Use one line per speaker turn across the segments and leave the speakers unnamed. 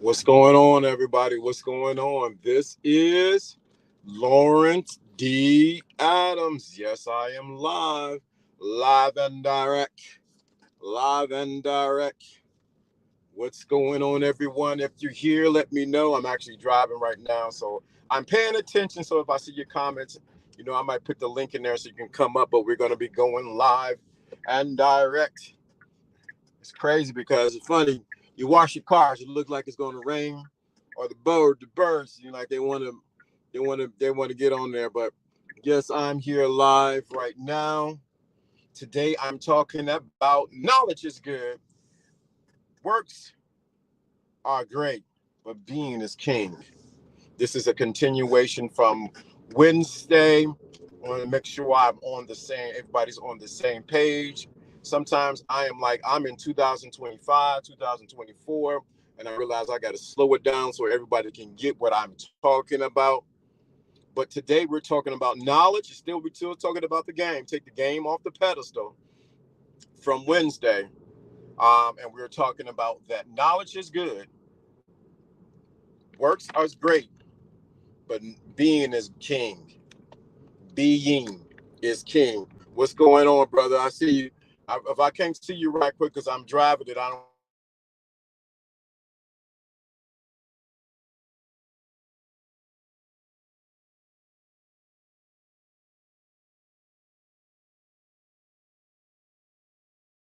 What's going on, everybody? What's going on? This is Lawrence D. Adams. Yes, I am live and direct, live and direct. What's going on, everyone? If you're here, let me know. I'm actually driving right now, so I'm paying attention. So if I see your comments, I might put the link in there so you can come up, but we're going to be going live and direct. It's crazy because it's funny. You wash your cars, it looks like it's going to rain, or the birds, like they want to get on there. But yes, I'm here live right now. Today I'm talking about knowledge is good, works are great, but being is king. This is a continuation from Wednesday. I want to make sure everybody's on the same page. Sometimes I'm in 2025, 2024, and I realize I got to slow it down so everybody can get what I'm talking about. But today we're talking about knowledge. We're still talking about the game. Take the game off the pedestal from Wednesday. And we were talking about that knowledge is good, works are great, but being is king. Being is king. What's going on, brother? I see you. If I can't see you right quick because I'm driving it, I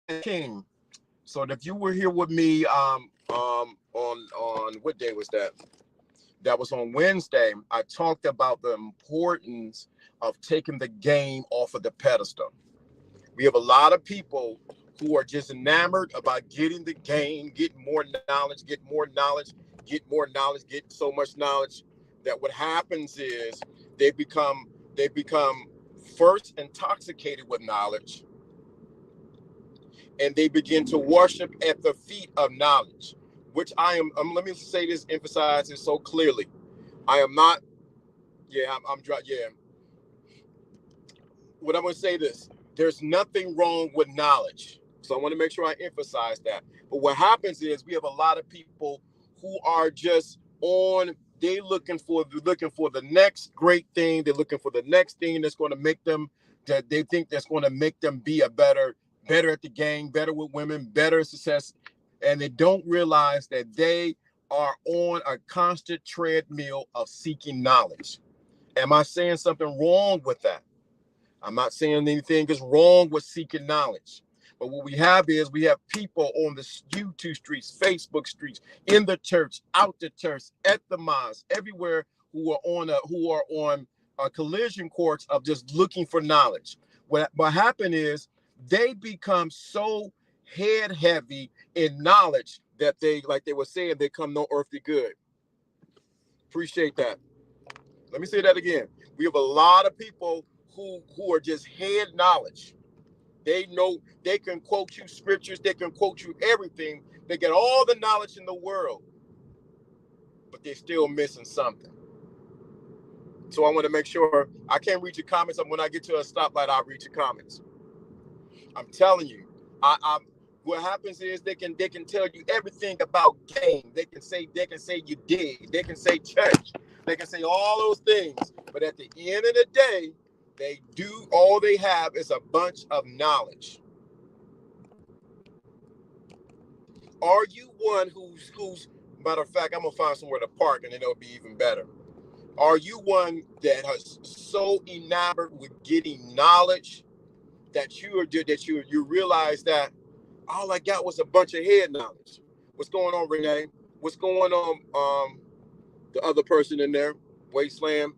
don't. King. So if you were here with me, on what day was that? That was on Wednesday. I talked about the importance of taking the game off of the pedestal. We have a lot of people who are just enamored about getting the game, getting more knowledge, get more knowledge, get more knowledge, get so much knowledge that what happens is they become they become first intoxicated with knowledge, and they begin to worship at the feet of knowledge, which let me say this, emphasize this so clearly. I am not, yeah, yeah. What I'm going to say this, there's nothing wrong with knowledge. So I want to make sure I emphasize that. But what happens is we have a lot of people who are just looking for the next great thing. They're looking for the next thing that's going to make them, that they think that's going to make them be better at the game, better with women, better success. And they don't realize that they are on a constant treadmill of seeking knowledge. Am I saying something wrong with that? I'm not saying anything is wrong with seeking knowledge. But what we have people on the YouTube streets, Facebook streets, in the church, out the church, at the mosque, everywhere, who are on collision courts of just looking for knowledge. What happened is they become so head heavy in knowledge that like they were saying, they come no earthly good. Appreciate that. Let me say that again. We have a lot of people who are just head knowledge. They know they can quote you scriptures, they can quote you everything. They get all the knowledge in the world, but they're still missing something. So I want to make sure I can't read your comments. When I get to a stoplight, I'll read your comments. I'm telling you, I what happens is they can tell you everything about game. They can say you dig. They can say church. They can say all those things. But at the end of the day, all they have is a bunch of knowledge. Are you one who's matter of fact, I'm gonna find somewhere to park and then it'll be even better. Are you one that has so enamored with getting knowledge that you realize that all I got was a bunch of head knowledge? What's going on, Renee? What's going on? The other person in there, Wasteland.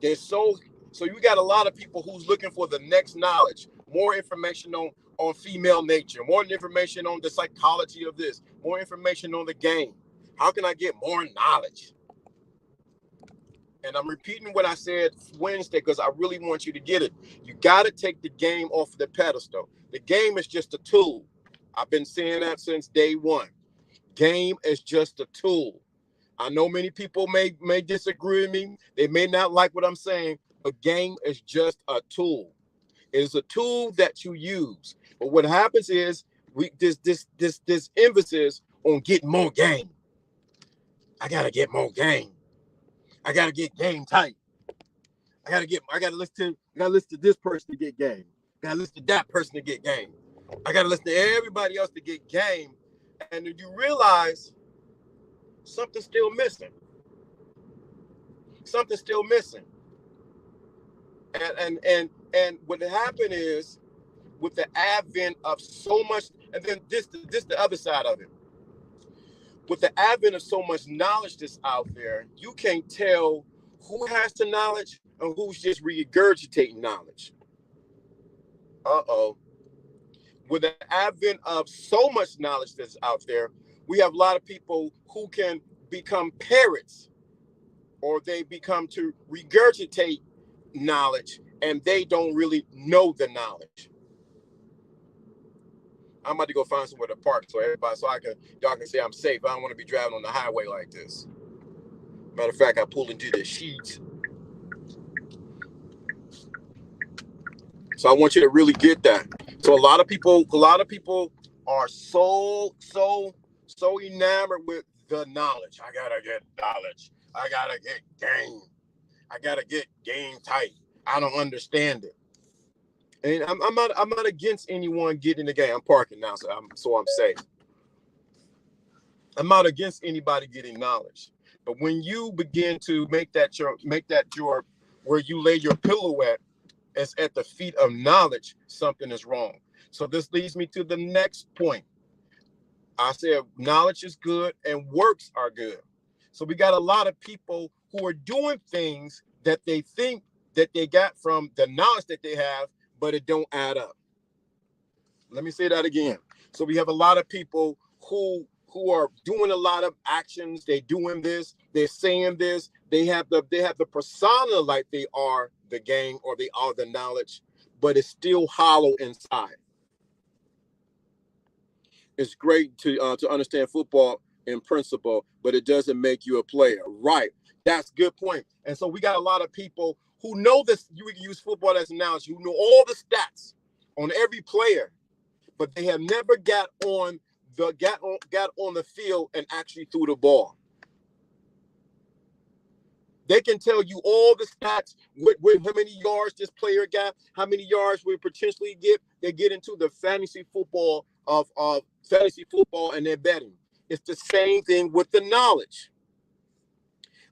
There's so you got a lot of people who's looking for the next knowledge, more information on female nature, more information on the psychology of this, more information on the game. How can I get more knowledge? And I'm repeating what I said Wednesday because I really want you to get it. You got to take the game off the pedestal. The game is just a tool. I've been saying that since day one. Game is just a tool. I know many people may disagree with me. They may not like what I'm saying. A game is just a tool. It is a tool that you use. But what happens is this emphasis on getting more game. I gotta get more game. I gotta get game tight. I gotta listen to this person to get game. I gotta listen to that person to get game. I gotta listen to everybody else to get game. And then you realize something's still missing. Something's still missing. And what happened is with the advent of so much, and then this the other side of it. With the advent of so much knowledge that's out there, you can't tell who has the knowledge and who's just regurgitating knowledge. Uh-oh. With the advent of so much knowledge that's out there, we have a lot of people who can become parrots, or they become to regurgitate knowledge, and they don't really know the knowledge. I'm about to go find somewhere to park so y'all can say I'm safe. I don't want to be driving on the highway like this. Matter of fact, I pulled into the sheets. So I want you to really get that. So a lot of people are so enamored with the knowledge. I gotta get knowledge. I gotta get game. I gotta get game tight. I don't understand it. And I'm not against anyone getting the game. I'm parking now, so I'm safe. I'm not against anybody getting knowledge. But when you begin to make that your where you lay your pillow at, is at the feet of knowledge, something is wrong. So this leads me to the next point. I said knowledge is good and works are good. So we got a lot of people who are doing things that they think that they got from the knowledge that they have, but it don't add up. Let me say that again. So we have a lot of people who are doing a lot of actions. They're doing this, they're saying this, they have the persona like they are the game or they are the knowledge, but it's still hollow inside. It's great to understand football in principle, but it doesn't make you a player. Right. That's a good point. And so we got a lot of people who know this. You can use football as an analogy, who know all the stats on every player, but they have never got on the field and actually threw the ball. They can tell you all the stats with how many yards this player got, how many yards we potentially get. They get into the fantasy football of fantasy football and they're betting. It's the same thing with the knowledge.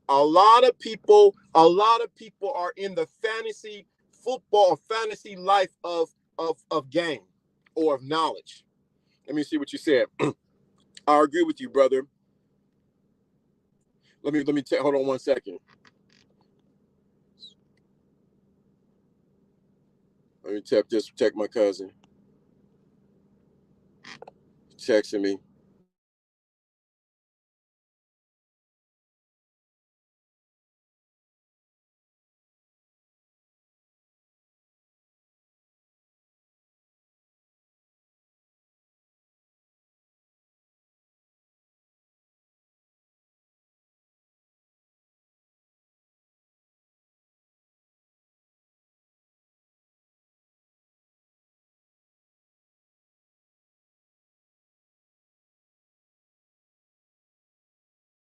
A lot of people are in the fantasy football, fantasy life of game or of knowledge. Let me see what you said. I agree with you, brother. Let me hold on 1 second. Let me check my cousin. Texting me.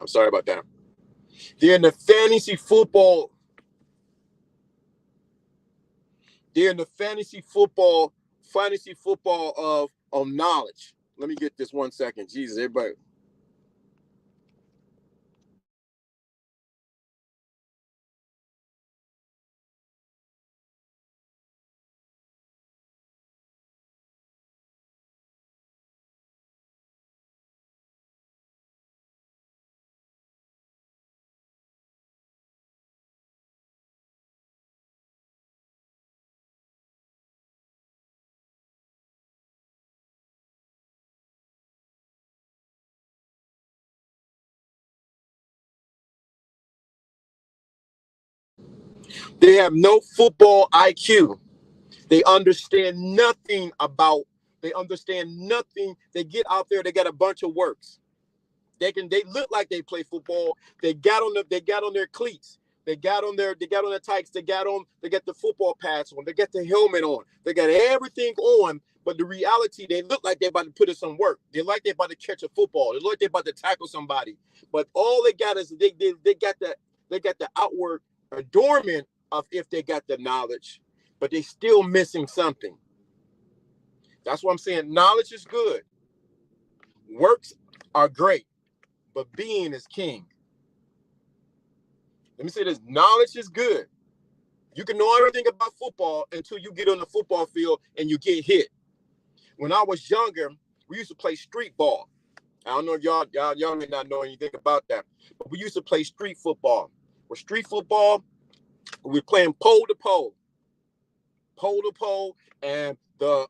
I'm sorry about that. They're in the fantasy football. They're in the fantasy football of knowledge. Let me get this 1 second. Jesus, everybody. They have no football IQ. They understand nothing about. They understand nothing. They get out there. They got a bunch of works. They look like they play football. They got on their cleats. They got on their tights. They got the football pads on. They got the helmet on. They got everything on, But the reality, they look like they're about to put in some work. They like they're about to catch a football. They look like they're about to tackle somebody. But all they got is they got the outward adornment of if they got the knowledge, but they still missing something. That's what I'm saying. Knowledge is good. Works are great, but being is king. Let me say this. Knowledge is good. You can know everything about football until you get on the football field and you get hit. When I was younger, we used to play street ball. I don't know if y'all may not know anything about that, but we used to play street football. With street football, we were playing pole to pole, and the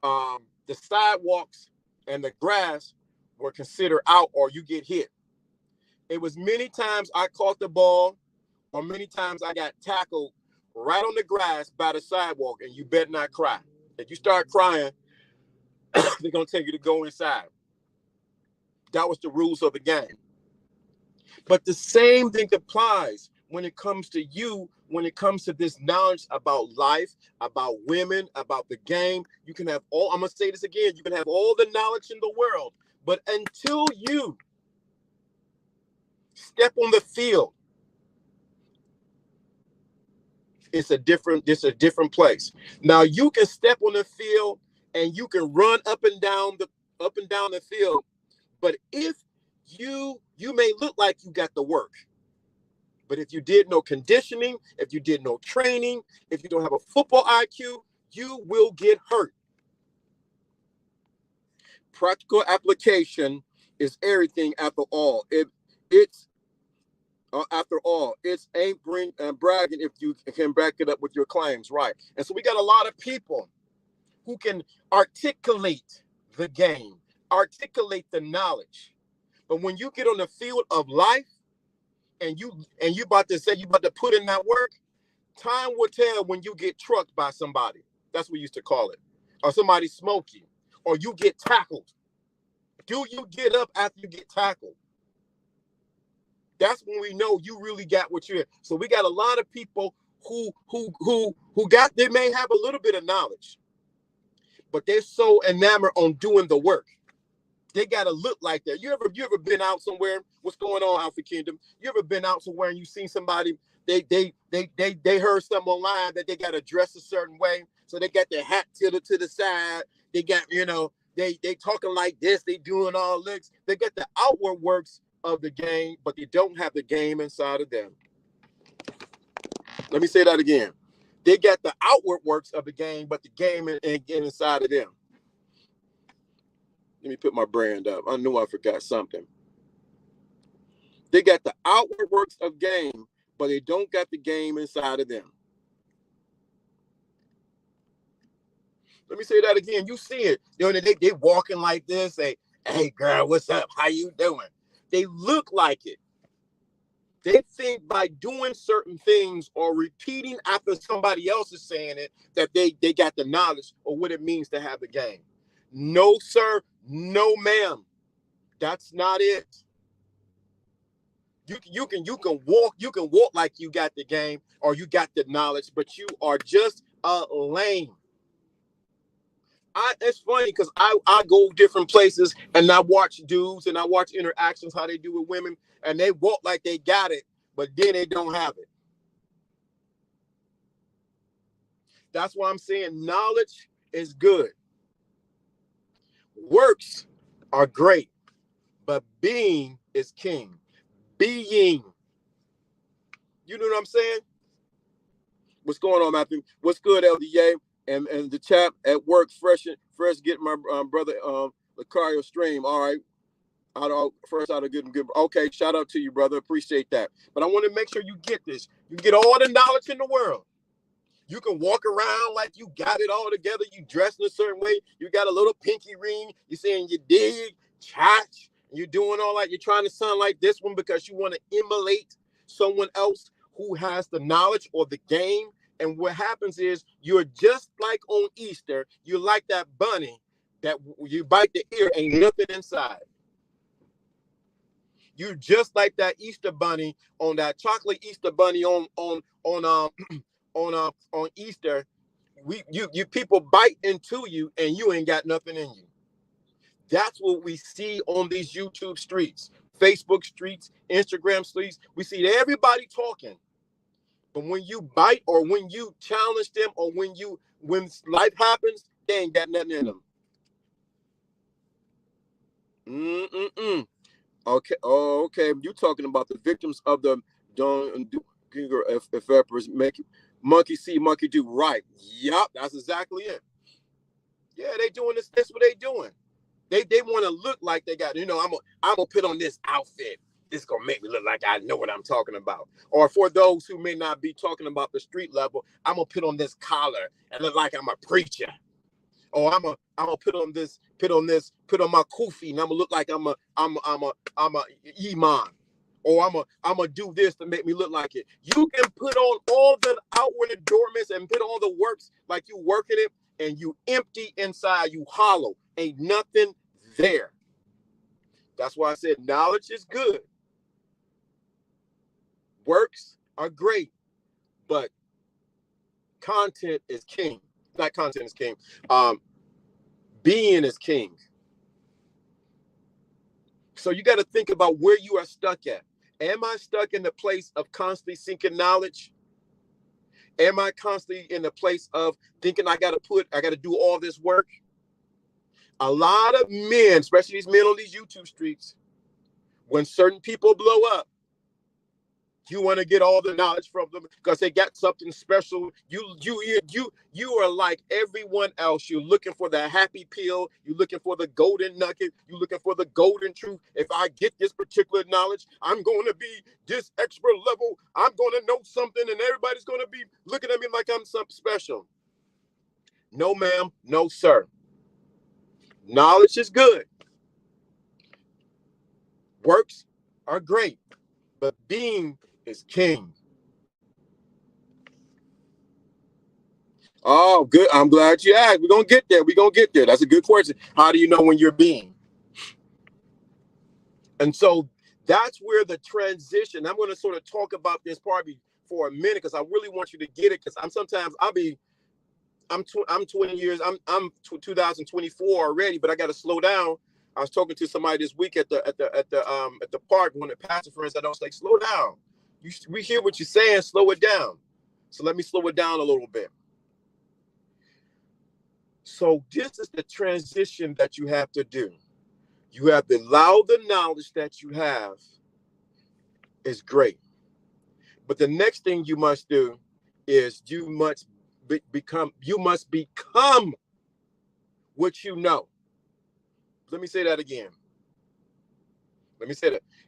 sidewalks and the grass were considered out, or you get hit. It was many times I caught the ball, or many times I got tackled right on the grass by the sidewalk, and you better not cry. If you start crying, they're going to tell you to go inside. That was the rules of the game. But the same thing applies when it comes to you, when it comes to this knowledge about life, about women, about the game. You can have all, I'm going to say this again, you can have all the knowledge in the world, but until you step on the field, it's a different place. Now you can step on the field and you can run up and down the field, but if you may look like you got the work, but if you did no conditioning, if you did no training, if you don't have a football IQ, you will get hurt. Practical application is everything after all. It's after all, it's ain't bragging if you can back it up with your claims, right? And so we got a lot of people who can articulate the game, articulate the knowledge. But when you get on the field of life and you about to say you about to put in that work, time will tell when you get trucked by somebody. That's what we used to call it. Or somebody smoke you, or you get tackled. Do you get up after you get tackled? That's when we know you really got what you're. So we got a lot of people who they may have a little bit of knowledge, but they're so enamored on doing the work. They gotta look like that. You ever been out somewhere? What's going on, Alpha Kingdom? You ever been out somewhere and you seen somebody? They heard something online that they gotta dress a certain way, so they got their hat tilted to the side. They got they talking like this. They doing all licks. They got the outward works of the game, but they don't have the game inside of them. Let me say that again. They got the outward works of the game, but the game ain't getting inside of them. Let me put my brand up. I knew I forgot something. They got the outward works of game, but they don't got the game inside of them. Let me say that again. You see it. They walking like this. Hey girl, what's up? How you doing? They look like it. They think by doing certain things or repeating after somebody else is saying it that they got the knowledge or what it means to have the game. No, sir. No, ma'am. That's not it. You can walk like you got the game or you got the knowledge, but you are just a lame. It's funny because I go different places and I watch dudes and I watch interactions, how they do with women, and they walk like they got it, but then they don't have it. That's why I'm saying knowledge is good. Works are great, but being is king. Being. You know what I'm saying? What's going on, Matthew? What's good, LDA? And the chap at work, fresh getting my brother Lucario stream. All right. I'd give him good. Okay, shout out to you, brother. Appreciate that. But I want to make sure you get this. You get all the knowledge in the world. You can walk around like you got it all together. You dress in a certain way. You got a little pinky ring. You're saying you dig, chatch. You're doing all that. You're trying to sound like this one because you want to emulate someone else who has the knowledge or the game. And what happens is you're just like on Easter. You're like that bunny that you bite the ear, ain't nothing inside. You're just like that Easter bunny on that chocolate Easter bunny on Easter. you people bite into you and you ain't got nothing in you. That's what we see on these YouTube streets, Facebook streets, Instagram streets. We see everybody talking. But when you bite or when you challenge them or when life happens, they ain't got nothing in them. Okay. Oh, okay. You talking about the victims of the don't if peppers make monkey see, monkey do. Right. Yup. That's exactly it. Yeah, they doing this. That's what they doing. They want to look like they got, I'm gonna put on this outfit. This gonna make me look like I know what I'm talking about. Or for those who may not be talking about the street level, I'm gonna put on this collar and look like I'm a preacher. Or I'm gonna put on my kufi and I'm gonna look like I'm a imam. Or I'm gonna do this to make me look like it. You can put on all the outward adornments and put on the works like you working it, and you empty inside, you hollow. Ain't nothing there. That's why I said knowledge is good. Works are great, but content is king. Not content is king. Being is king. So you got to think about where you are stuck at. Am I stuck in the place of constantly seeking knowledge? Am I constantly in the place of thinking I got to do all this work? A lot of men, especially these men on these YouTube streets, when certain people blow up, you want to get all the knowledge from them because they got something special. You are like everyone else. You're looking for the happy pill. You're looking for the golden nugget. You're looking for the golden truth. If I get this particular knowledge, I'm going to be this expert level. I'm going to know something, and everybody's going to be looking at me like I'm something special. No, ma'am. No, sir. Knowledge is good. Works are great, but being is king. Oh, good. I'm glad you asked. We're going to get there. We're going to get there. That's a good question. How do you know when you're being? And so that's where the transition, I'm going to sort of talk about this probably for a minute because I really want you to get it because I'm 20 years, I'm 2024 already, but I got to slow down. I was talking to somebody this week at the park, one of the pastor friends. I was like, slow down. We hear what you're saying, slow it down. So let me slow it down a little bit. So this is the transition that you have to do. You have to allow the knowledge that you have is great. But the next thing you must do is you must become what you know. Let me say that again.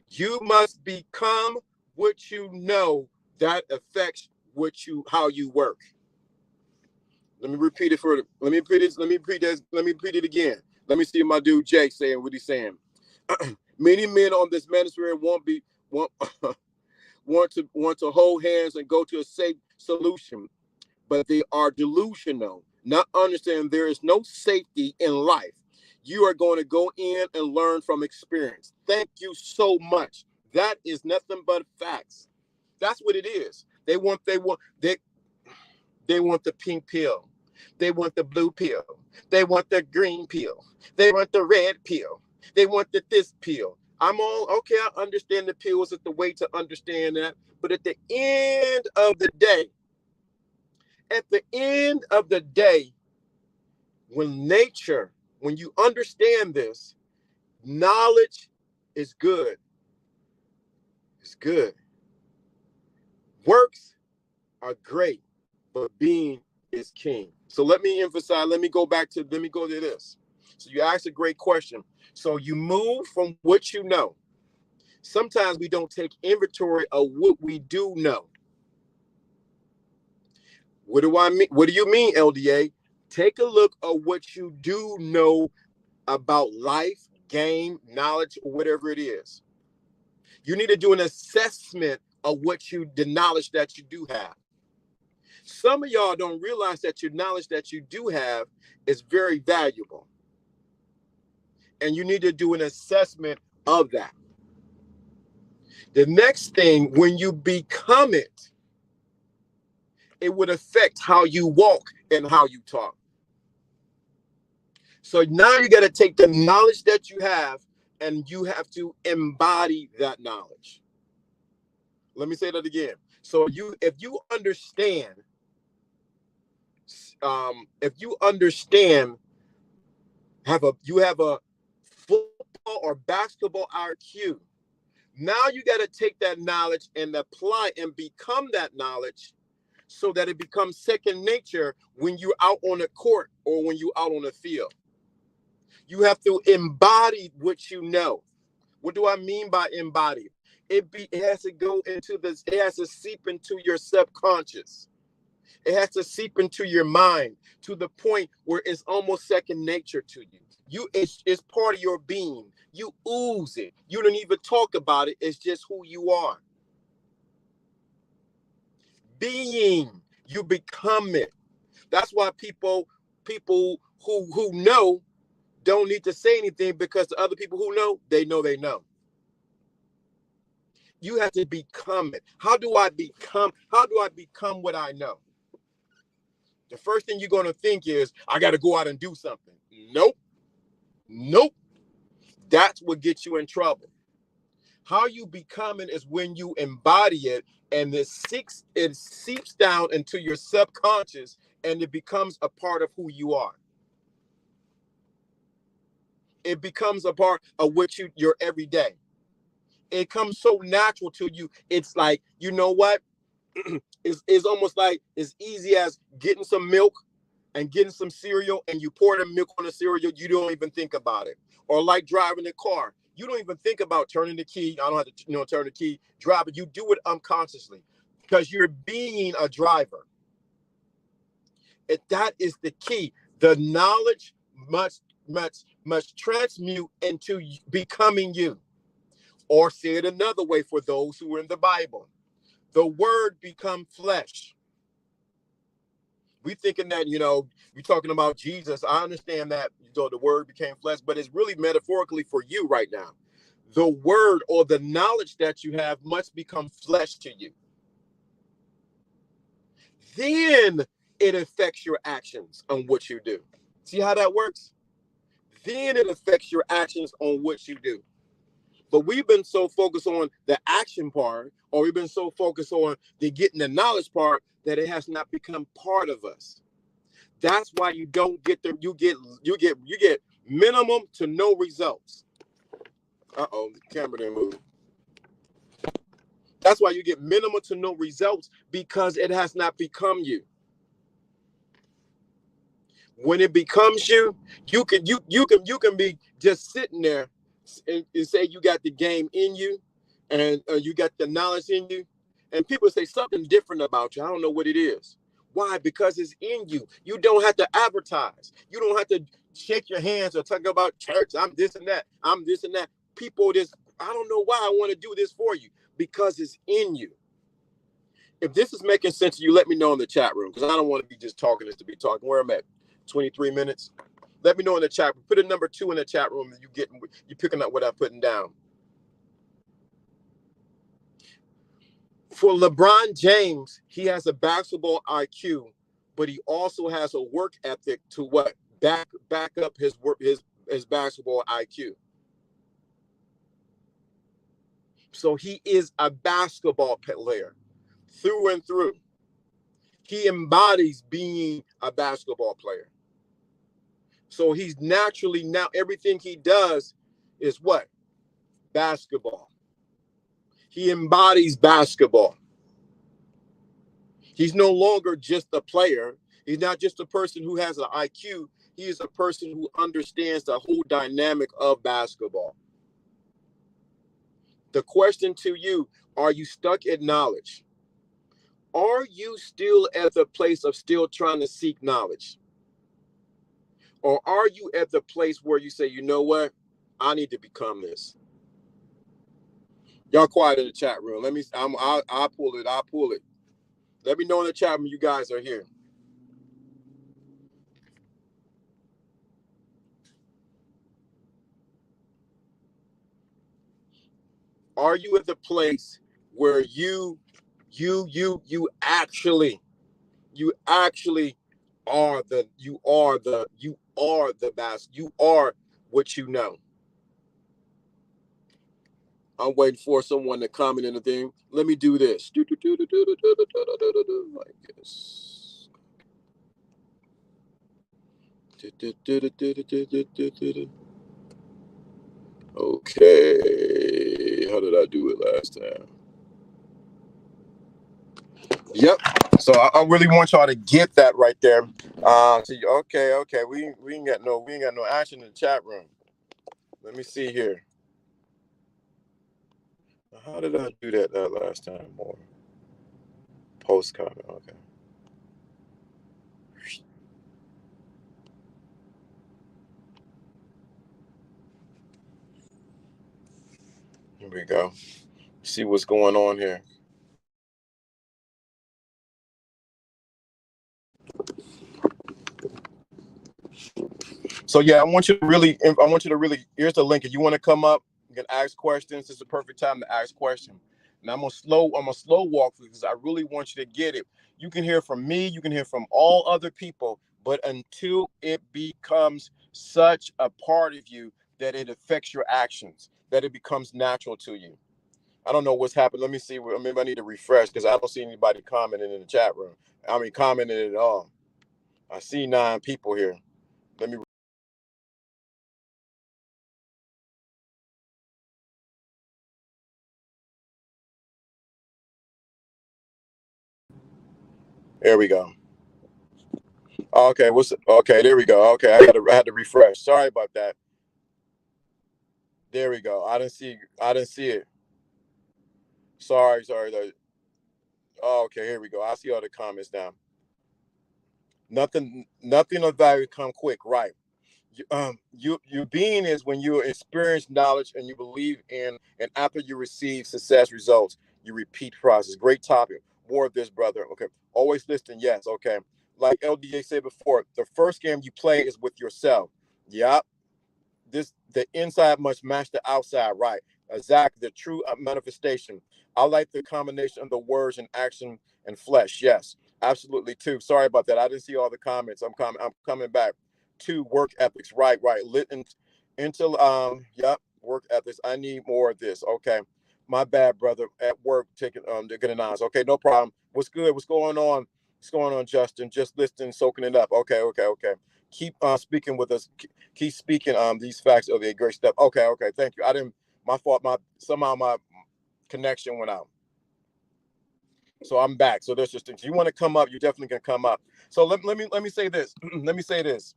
You must become what you know. That affects how you work. Let me repeat it further. Let me repeat it again. Let me see my dude Jay saying what he's saying. Many men on this ministry want to hold hands and go to a safe solution, but they are delusional, not understanding there is no safety in life. You are going to go in and learn from experience. Thank you so much. That is nothing but facts. That's what it is. They want the pink pill. They want the blue pill. They want the green pill. They want the red pill. They want this pill. I'm all okay. I understand the pills is the way to understand that. But at the end of the day, when you understand this, knowledge is good. It's good. Works are great, but being is king. So let me go to this. So you asked a great question. So you move from what you know. Sometimes we don't take inventory of what we do know. What do I mean? What do you mean, LDA? Take a look at what you do know about life, game, knowledge, or whatever it is. You need to do an assessment of the knowledge that you do have. Some of y'all don't realize that your knowledge that you do have is very valuable. And you need to do an assessment of that. The next thing, when you become it, It would affect how you walk and how you talk. So now you got to take the knowledge that you have and you have to embody that knowledge. Let me say that again. So if you understand, if you understand, you have a football or basketball IQ. Now you got to take that knowledge and apply and become that knowledge so that it becomes second nature when you're out on the court or when you're out on the field. You have to embody what you know. What do I mean by embody? It has to go into this, it has to seep into your subconscious. It has to seep into your mind to the point where it's almost second nature to you. It's part of your being. You ooze it. You don't even talk about it. It's just who you are. Being, you become it. That's why people who know don't need to say anything, because the other people who know, they know they know. You have to become it. How do I become what I know? The first thing you're going to think is, I got to go out and do something. Nope. That's what gets you in trouble. How you become it is when you embody it, and it seeps down into your subconscious, and it becomes a part of who you are. It becomes a part of what you're every day. It comes so natural to you. It's like, you know what? It's almost like as easy as getting some milk and getting some cereal, and you pour the milk on the cereal. You don't even think about it. Or like driving a car. You don't even think about turning the key. I don't have to turn the key, drive it. You do it unconsciously because you're being a driver. That is the key. The knowledge must transmute into becoming you. Or say it another way for those who are in the Bible. The word become flesh. We thinking that, you're talking about Jesus. I understand that the word became flesh, but it's really metaphorically for you right now. The word or the knowledge that you have must become flesh to you. Then it affects your actions on what you do. See how that works? Then it affects your actions on what you do. But we've been so focused on the action part, or we've been so focused on the getting the knowledge part, that it has not become part of us. That's why you don't get them. You get minimum to no results. Uh-oh, the camera didn't move. That's why you get minimum to no results, because it has not become you. When it becomes you, you can be just sitting there and say you got the game in you, and you got the knowledge in you, and people say something different about you. I don't know what it is. Why? Because it's in you. You don't have to advertise. You don't have to shake your hands or talk about church. I'm this and that. I'm this and that. People just, I don't know why I want to do this for you, because it's in you. If this is making sense to you, let me know in the chat room, because I don't want to be just talking just to be talking. Where I'm at, 23 minutes. Let me know in the chat. Put a number 2 in the chat room. You picking up what I'm putting down. For LeBron James, he has a basketball IQ, but he also has a work ethic to what back up his basketball IQ. So he is a basketball player through and through. He embodies being a basketball player. So he's naturally, now everything he does is what? Basketball. He embodies basketball. He's no longer just a player. He's not just a person who has an IQ. He is a person who understands the whole dynamic of basketball. The question to you, are you stuck in knowledge? Are you still at the place of still trying to seek knowledge? Or are you at the place where you say, you know what? I need to become this. Y'all quiet in the chat room. I'll pull it. Let me know in the chat room you guys are here. Are you at the place where you actually actually are you are the best. You are what you know. I'm waiting for someone to comment in the thing. Let me do this. Like this. Okay. How did I do it last time? Yep. So I really want y'all to get that right there. See, okay. We ain't got no action in the chat room. Let me see here. How did I do that last time? More post comment. Okay. Here we go. See what's going on here. So yeah, I want you to really, here's the link. If you want to come up, you can ask questions. It's the perfect time to ask questions. And I'm a slow walk through because I really want you to get it. You can hear from me, you can hear from all other people, but until it becomes such a part of you that it affects your actions, that it becomes natural to you. I don't know what's happened. Let me see. Maybe I need to refresh because I don't see anybody commenting in the chat room. I mean, commenting at all. I see 9 people here. Let me. There we go. Okay, okay? There we go. Okay, I had to refresh. Sorry about that. There we go. I didn't see it. Sorry. Oh, okay, here we go. I see all the comments now. Nothing of value come quick, right? You being is when you experience knowledge and you believe in, and after you receive success results, you repeat process. Great topic. More of this, brother. Okay. Always listen. Yes. Okay. Like LDJ said before, the first game you play is with yourself. Yep. The inside must match the outside, right? Exactly, the true manifestation. I like the combination of the words and action and flesh. Yes, absolutely too. Sorry about that. I didn't see all the comments. I'm coming back to work ethics. Right. Lit until yep, work ethics. I need more of this. Okay. My bad, brother. At work, taking they're getting eyes. Okay, no problem. What's good? What's going on? What's going on, Justin? Just listening, soaking it up. Okay. Keep speaking with us. Keep speaking these facts of the great step. Okay, thank you. I didn't, my fault, somehow my connection went out. So I'm back. So there's just things. You want to come up, you definitely can come up. So let me say this. Let me say this.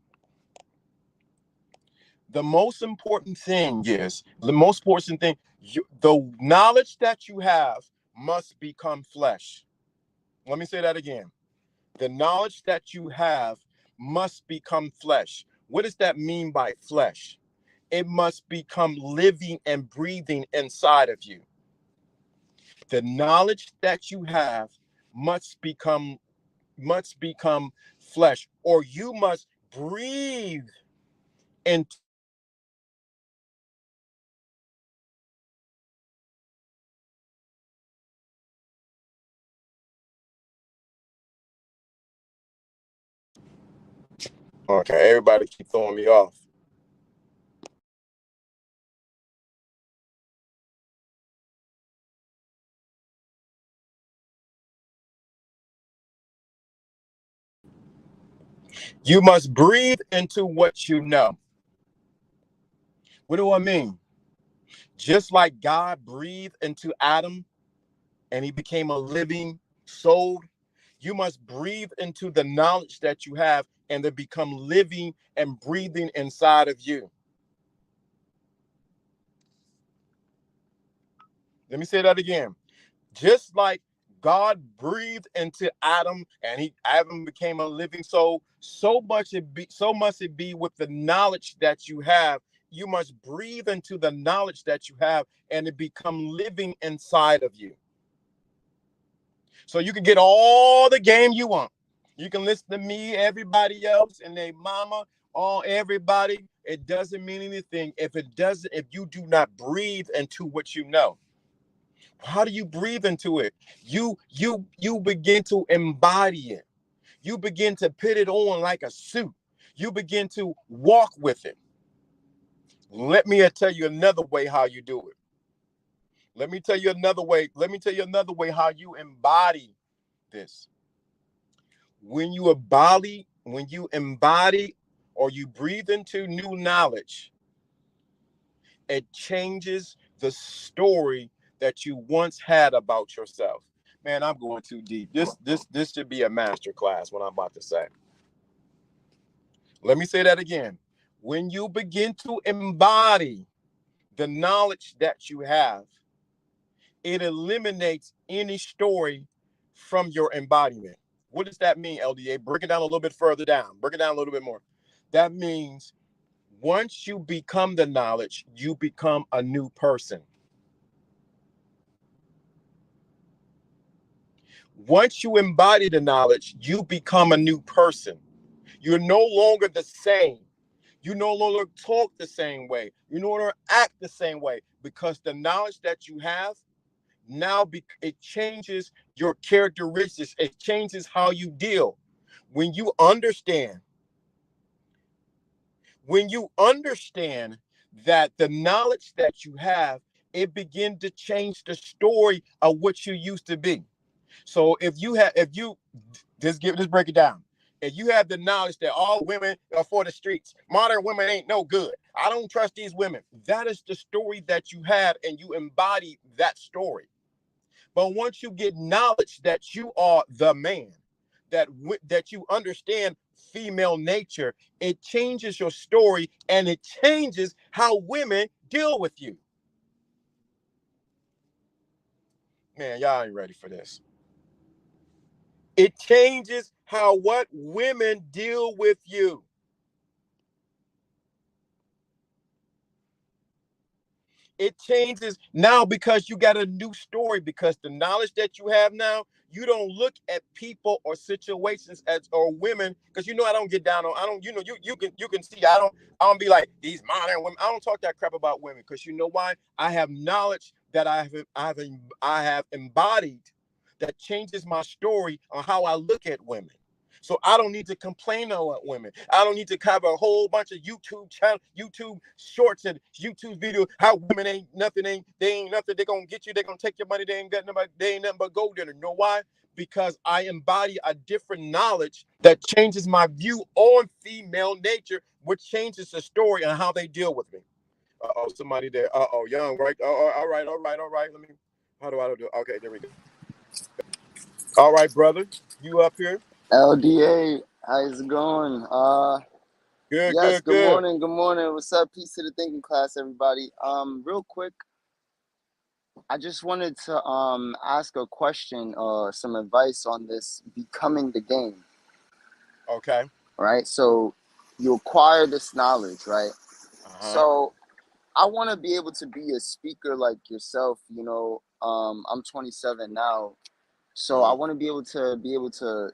The most important thing is the knowledge that you have must become flesh. Let me say that again. The knowledge that you have must become flesh. What does that mean by flesh? It must become living and breathing inside of you. The knowledge that you have must become flesh, or you must breathe into. Okay, everybody keep throwing me off. You must breathe into what you know. What do I mean? Just like God breathed into Adam and he became a living soul, you must breathe into the knowledge that you have and then become living and breathing inside of you. Let me say that again. Just like God breathed into Adam and Adam became a living soul, so must it be with the knowledge that you have. You must breathe into the knowledge that you have and it become living inside of you. So you can get all the game you want. You can listen to me, everybody else, and their mama, everybody. It doesn't mean anything if you do not breathe into what you know. How do you breathe into it? You begin to embody it. You begin to put it on like a suit. You begin to walk with it. Let me tell you another way how you do it. Let me tell you another way. Let me tell you another way how you embody this. When you embody or you breathe into new knowledge, it changes the story that you once had about yourself. Man, I'm going too deep. This should be a master class, what I'm about to say. Let me say that again. When you begin to embody the knowledge that you have, it eliminates any story from your embodiment. What does that mean, LDA? Break it down a little bit further down. Break it down a little bit more. That means once you become the knowledge, you become a new person. Once you embody the knowledge, you become a new person. You're no longer the same. You no longer talk the same way. You no longer act the same way, because the knowledge that you have now, it changes your characteristics. It changes how you deal. When you understand that the knowledge that you have, it begins to change the story of what you used to be. So if you just break it down. If you have the knowledge that all women are for the streets, modern women ain't no good, I don't trust these women. That is the story that you have, and you embody that story. But once you get knowledge that you are the man, that you understand female nature, it changes your story, and it changes how women deal with you. Man, y'all ain't ready for this. It changes how what women deal with you. It changes now because you got a new story, because the knowledge that you have now, you don't look at people or situations as, or women, because I don't get down on, I don't, you can see, I don't be like these modern women. I don't talk that crap about women, because you know why? I have knowledge that I have embodied that changes my story on how I look at women. So I don't need to complain about women. I don't need to cover a whole bunch of YouTube shorts and YouTube videos. How women ain't nothing. They ain't nothing. They're gonna get you. They're gonna take your money. They ain't got nobody. They ain't nothing but gold dinner. You know why? Because I embody a different knowledge that changes my view on female nature, which changes the story and how they deal with me. Uh-oh, somebody there. Uh-oh, young, right? All right. Let me. How do I do? Okay, there we go. All right, brother, you up here?
LDA, how's it going?
Good,
Yes,
good,
good
good.
morning, good morning. What's up? Peace to the thinking class, everybody. Real quick, I just wanted to ask a question or some advice on this becoming the game.
Okay.
Right? So you acquire this knowledge, right? So I want to be able to be a speaker like yourself, I'm 27 now. So I want to be able to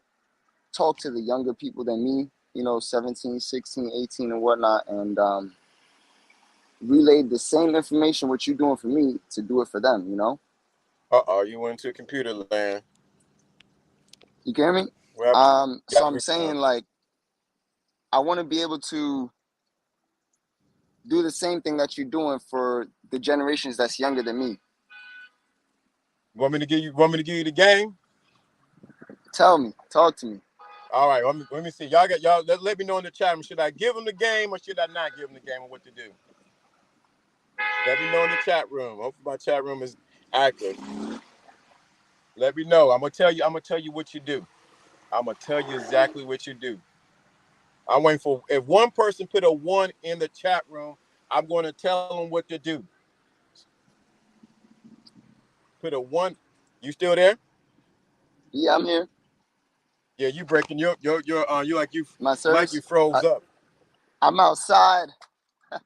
talk to the younger people than me, 17, 16, 18 and whatnot, and relay the same information what you're doing for me to do it for them,
Uh-oh, you went to computer land.
You get me?
Well,
So I'm saying, like, I want to be able to do the same thing that you're doing for the generations that's younger than me.
Want me to give you the game?
Tell me, talk to me.
All right, let me see. Y'all let me know in the chat room. Should I give them the game or should I not give them the game, or what to do? Let me know in the chat room. Hopefully my chat room is active. Let me know. I'm gonna tell you what you do. I'm gonna tell you exactly what you do. I'm waiting for, if one person put a 1 in the chat room, I'm gonna tell them what to do. Put a 1. You still there?
Yeah, I'm here.
Yeah, you breaking you
My
like you
service.
froze up.
I'm outside.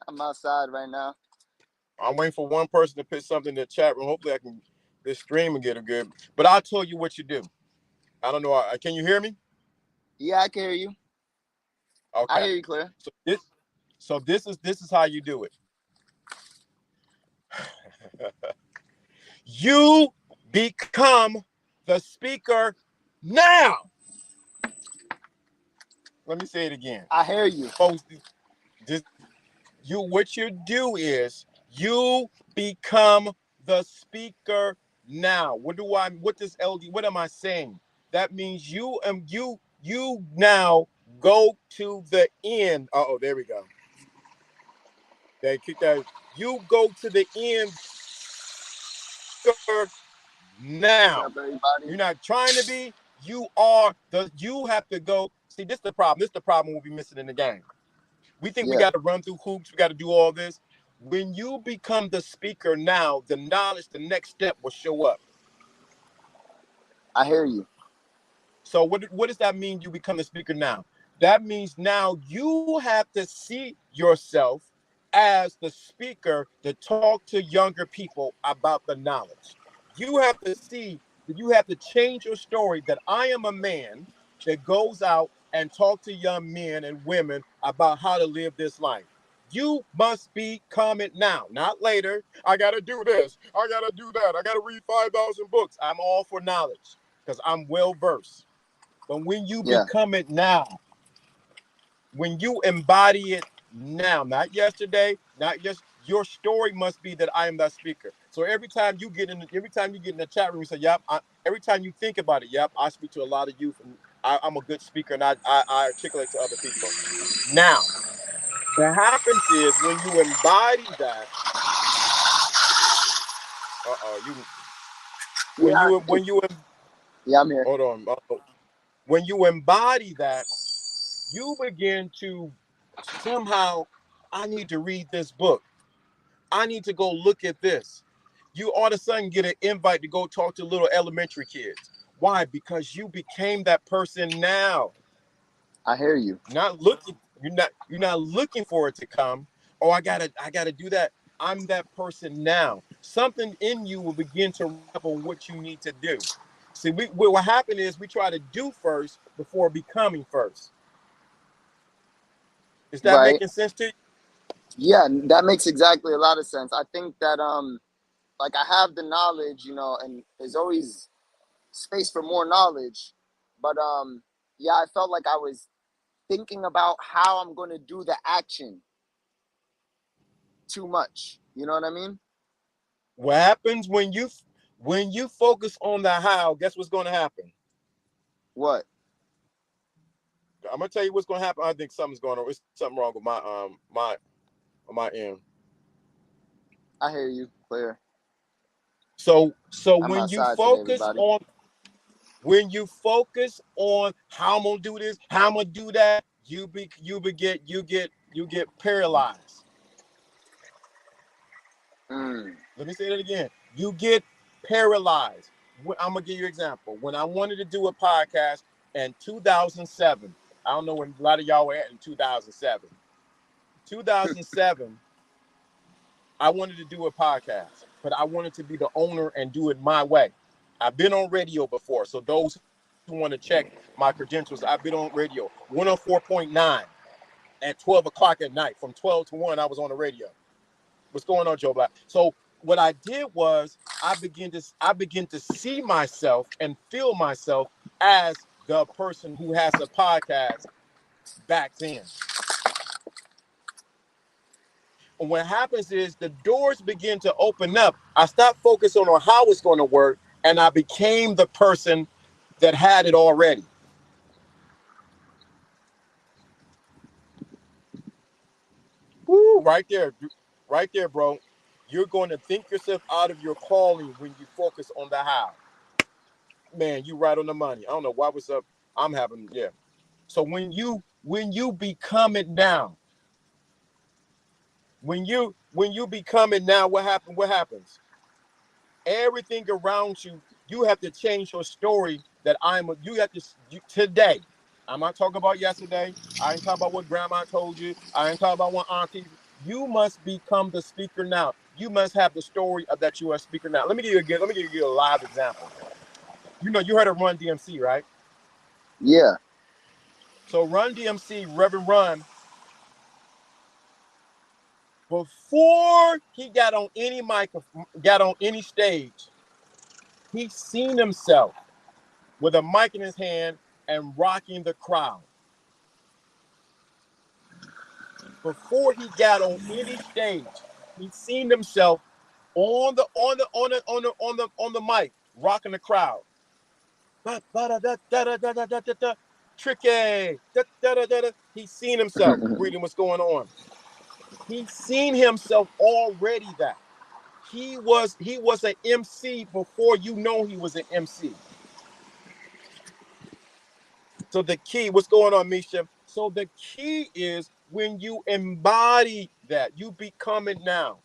I'm outside right now.
I'm waiting for one person to put something in the chat room. Hopefully, I can this stream and get it good. But I'll tell you what you do. I don't know. Can you hear me?
Yeah, I can hear you.
Okay.
I hear you clear.
So this is how you do it. You become the speaker now. Let me say it again.
I hear you.
Folks, what you do is you become the speaker now. What am I saying? That means you now go to the end. Oh, there we go. They kick that. You go to the end
What's
now.
up, everybody?
You're not trying to be. You have to go. See, this is the problem. This is the problem we'll be missing in the game. We think we
Yeah,
got to run through hoops. We got to do all this. When you become the speaker now, the knowledge, the next step will show up.
I hear you.
So what does that mean? You become the speaker now. That means now you have to see yourself as the speaker to talk to younger people about the knowledge. You have to see that you have to change your story that I am a man that goes out and talk to young men and women about how to live this life. You must become it now, not later. I got to do this. I got to do that. I got to read 5,000 books. I'm all for knowledge because I'm well versed. But when you
Yeah,
become it now, when you embody it now, not yesterday, not just your story must be that I am that speaker. So every time you get in the chat room, you say, "Yep." Every time you think about it, "Yep," I speak to a lot of youth, and I'm a good speaker, and I articulate to other people. Now, what happens is when you embody that.
yeah, I'm here.
Hold on. When you embody that, you begin to somehow, I need to read this book. I need to go look at this. You all of a sudden get an invite to go talk to little elementary kids. Why? Because you became that person now.
I hear you.
You're not looking for it to come. Oh, I gotta do that. I'm that person now. Something in you will begin to wrap on what you need to do. See, what happened is we try to do first before becoming first. Is that
Right.
making sense to you?
Yeah, that makes exactly a lot of sense. I think that like I have the knowledge, and there's always space for more knowledge. But yeah, I felt like I was thinking about how I'm going to do the action too much. You know what I mean?
What happens when you focus on the how? Guess what's going to happen?
What?
I'm gonna tell you what's going to happen. I think something's going on. It's something wrong with my end.
I hear you clear.
So
I'm
when you
outside today,
focus
everybody.
on how I'm gonna do this, how I'm gonna do that, you get paralyzed. Let me say that again. You get paralyzed. I'm gonna give you an example. When I wanted to do a podcast in 2007, I don't know when a lot of y'all were at in 2007. 2007, I wanted to do a podcast, but I wanted to be the owner and do it my way. I've been on radio before, so those who want to check my credentials, I've been on radio 104.9 at 12 o'clock at night. From 12 to 1, I was on the radio. What's going on, Joe Black? So what I did was I began to see myself and feel myself as the person who has a podcast back then. And what happens is the doors begin to open up. I stopped focusing on how it's going to work, and I became the person that had it already. Woo, right there, bro. You're going to think yourself out of your calling when you focus on the how. Man, you right on the money. I don't know what's up. I'm having, yeah. So when you become it now, when you become it now, what happens? Everything around you, you have to change your story today. I'm not talking about yesterday. I ain't talking about what grandma told you. I ain't talking about what auntie. You must become the speaker now. You must have the story of that you are a speaker now. Let me give you a live example. You heard of Run DMC, right?
Yeah.
So Run DMC, Reverend Run, before he got on any stage, he seen himself with a mic in his hand and rocking the crowd. before he got on any stage, he seen himself on the mic, rocking the crowd. Tricky. He seen himself reading what's going on. He seen himself already that. He was an MC before you know he was an MC. So the key, what's going on, Misha? So the key is when you embody that, you become it now.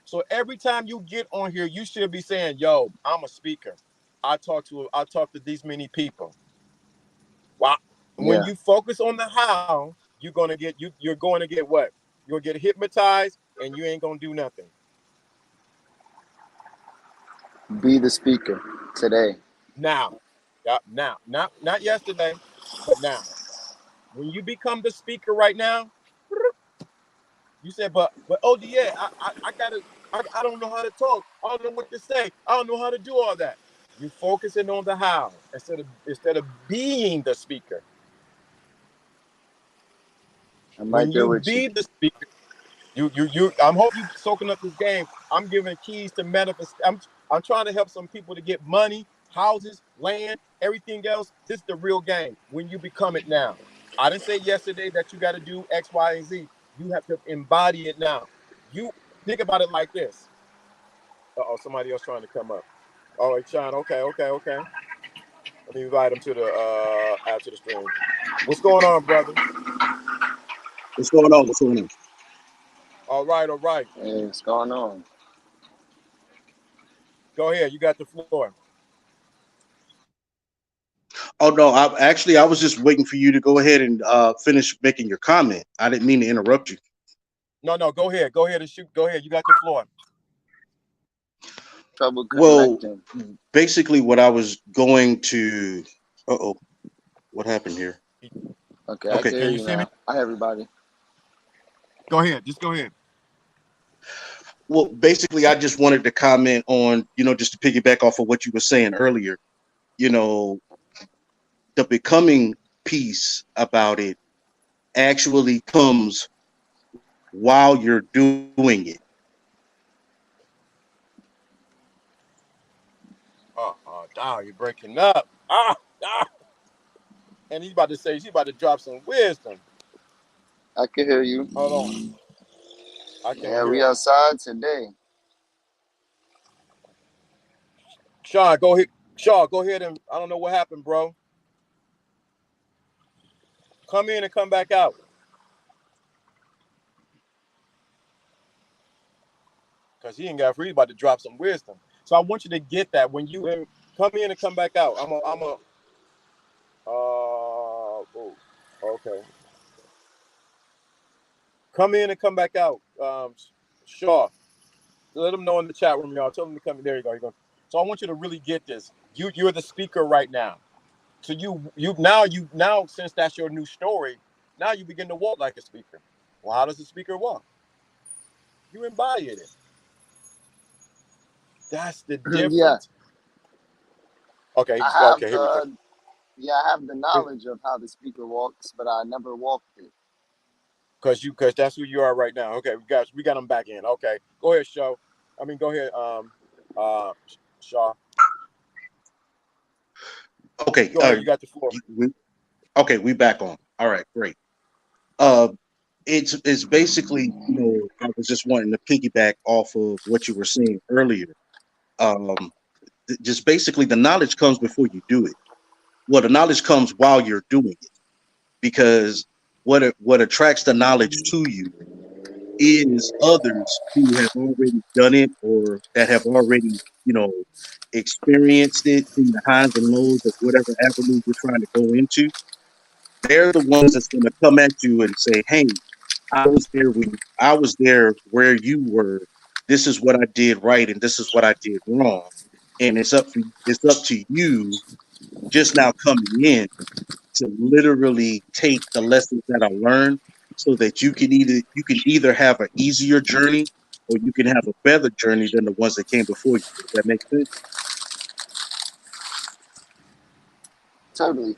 So every time you get on here, you should be saying, yo, I'm a speaker. I talk to these many people. Wow. When you focus on the how, you're going to get what? You're going to get hypnotized and you ain't going to do nothing.
Be the speaker today.
Now. Now. Not yesterday, but now. When you become the speaker right now, you said, but ODA, I don't know how to talk. I don't know what to say. I don't know how to do all that. You focusing on the how instead of being the speaker.
I'm right
When
there
you
with you.
be the speaker, I'm hope you soaking up this game. I'm giving keys to manifest. I'm trying to help some people to get money, houses, land, everything else. This is the real game. When you become it now. I didn't say yesterday that you got to do X, Y, and Z. You have to embody it now. You think about it like this. Somebody else trying to come up. All right, Sean. Okay. Let me invite him to the add to the stream. What's going on, brother?
What's going on? What's going on?
All right.
Hey, what's going on?
Go ahead. You got the floor.
Oh no, I was just waiting for you to go ahead and finish making your comment. I didn't mean to interrupt you.
No, go ahead. Go ahead and shoot. Go ahead. You got the floor.
Trouble connecting.
Well, basically what I was going to what happened here?
Okay, I can hear you now. Hi, everybody.
Go ahead. Just go ahead.
Well, basically I just wanted to comment on, just to piggyback off of what you were saying earlier, the becoming piece about it actually comes while you're doing it.
You're breaking up. And she's about to drop some wisdom.
I can hear you.
Hold on. I can't hear
we
him.
outside today.
Sean, go ahead and I don't know what happened, bro. Come in and come back out. Because he ain't got free, about to drop some wisdom. So I want you to get that when you come in and come back out. Okay. Come in and come back out. Shaw. Let them know in the chat room, y'all. Tell them to come in. There you go. So I want you to really get this. You're the speaker right now. So you now since that's your new story, now you begin to walk like a speaker. Well, how does the speaker walk? You embody it. That's the difference.
Yeah.
Okay.
I
Here we go.
Yeah, I have the knowledge of how the speaker walks, but I never walked it.
Because that's who you are right now. Okay, we got them back in. Okay, go ahead, Shaw. Go ahead, Shaw.
Okay.
Go ahead, you got the floor.
Okay, we back on. All right, great. It's basically, I was just wanting to piggyback off of what you were saying earlier. Just basically the knowledge comes before you do it. Well, the knowledge comes while you're doing it, because what attracts the knowledge to you is others who have already done it or that have already, experienced it, seen the highs and lows of whatever avenue you're trying to go into. They're the ones that's going to come at you and say, "Hey, I was there where you were. This is what I did right, and this is what I did wrong." And it's up to you just now coming in to literally take the lessons that I learned, so that you can either have an easier journey or you can have a better journey than the ones that came before you. Does that make sense?
Totally.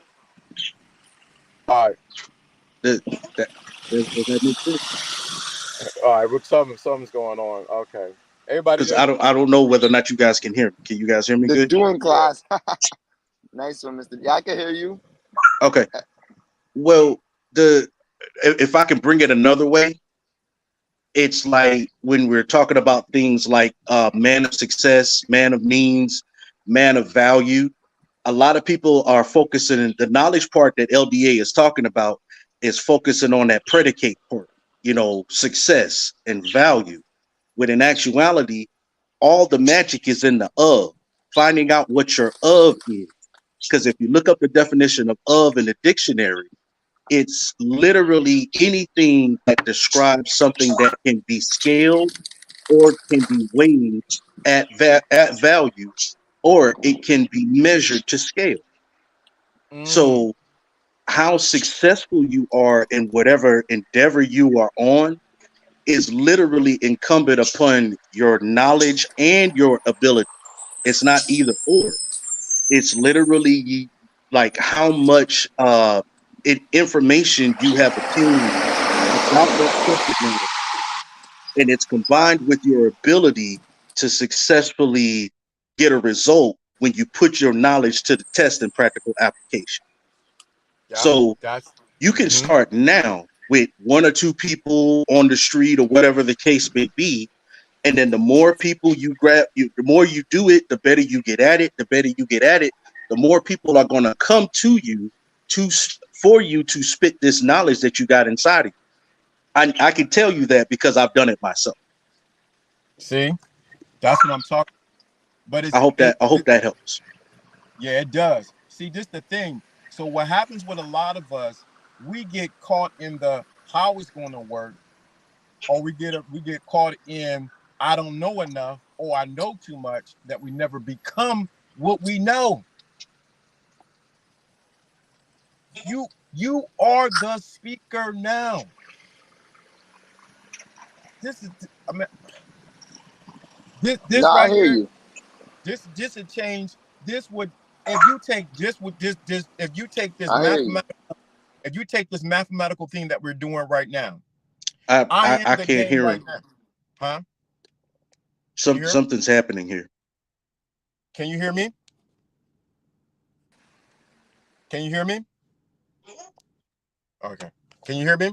All right.
Does that make sense?
All right, well, something's going on. Okay, everybody
Because
good?
I don't know whether or not you guys can hear me. Can you guys hear me
The
good?
doing class. Nice one, Mr. Yeah, I can hear you.
Okay. Well, the if I can bring it another way, it's like when we're talking about things like man of success, man of means, man of value. A lot of people are focusing the knowledge part that LDA is talking about is focusing on that predicate part, success and value. When in actuality, all the magic is in the of, finding out what your of is. Because if you look up the definition of in the dictionary, it's literally anything that describes something that can be scaled or can be weighed at value, or it can be measured to scale. So how successful you are in whatever endeavor you are on is literally incumbent upon your knowledge and your ability. It's not either or. It's literally like how much information you have obtained about that subject matter, and it's combined with your ability to successfully get a result when you put your knowledge to the test in practical application.
Yeah,
So
that's.
you can
Mm-hmm.
start now with one or two people on the street or whatever the case may be. And then the more people you grab, the more you do it, the better you get at it. The better you get at it, the more people are going to come to you for you to spit this knowledge that you got inside of you. I can tell you that because I've done it myself.
See, that's what I'm talking. But
I hope that helps.
yeah, it does. See, this the thing. So what happens with a lot of us, we get caught in the how it's going to work, or we get caught in I don't know enough, or I know too much, that we never become what we know. You are the speaker now. This is I mean this
No, I
right
hear
here.
you.
This would change. This would if you take this with this if you take this
I hear you.
mathematical thing that we're doing right now. I am
I
the
can't
game
hear
right
him.
now. Huh? Can you hear me?
Something's happening here.
Can you hear me? Can you hear me? Okay. Can you hear me?